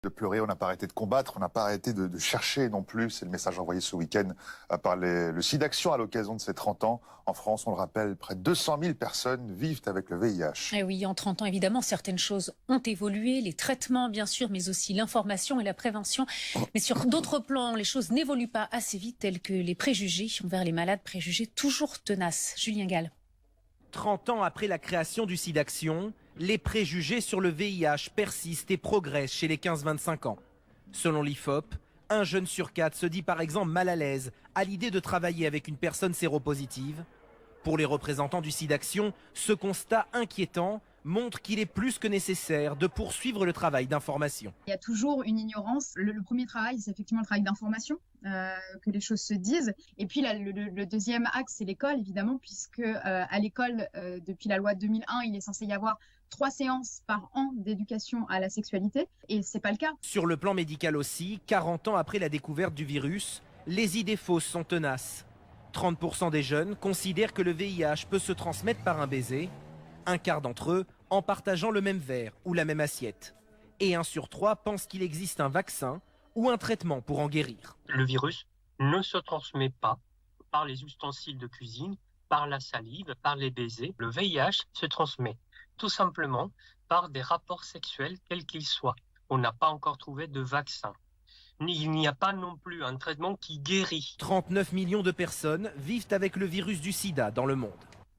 De pleurer, on n'a pas arrêté de combattre, on n'a pas arrêté de chercher non plus. C'est le message envoyé ce week-end par le SIDAction à l'occasion de ses 30 ans. En France, on le rappelle, près de 200 000 personnes vivent avec le VIH. Et oui, en 30 ans, évidemment, certaines choses ont évolué, les traitements, bien sûr, mais aussi l'information et la prévention. Mais sur d'autres plans, les choses n'évoluent pas assez vite, tels que les préjugés envers les malades, préjugés toujours tenaces. Julien Gall. 30 ans après la création du SIDAction, les préjugés sur le VIH persistent et progressent chez les 15-25 ans. Selon l'IFOP, un jeune sur 4 se dit par exemple mal à l'aise à l'idée de travailler avec une personne séropositive. Pour les représentants du SIDAction, ce constat inquiétant montre qu'il est plus que nécessaire de poursuivre le travail d'information. Il y a toujours une ignorance. Le premier travail, c'est effectivement le travail d'information, que les choses se disent. Et puis le deuxième axe, c'est l'école, évidemment, puisque à l'école, depuis la loi 2001, il est censé y avoir 3 séances par an d'éducation à la sexualité. Et c'est pas le cas. Sur le plan médical aussi, 40 ans après la découverte du virus, les idées fausses sont tenaces. 30% des jeunes considèrent que le VIH peut se transmettre par un baiser. Un quart d'entre eux en partageant le même verre ou la même assiette. Et 1 sur 3 pense qu'il existe un vaccin ou un traitement pour en guérir. Le virus ne se transmet pas par les ustensiles de cuisine, par la salive, par les baisers. Le VIH se transmet tout simplement par des rapports sexuels quels qu'ils soient. On n'a pas encore trouvé de vaccin. Il n'y a pas non plus un traitement qui guérit. 39 millions de personnes vivent avec le virus du sida dans le monde.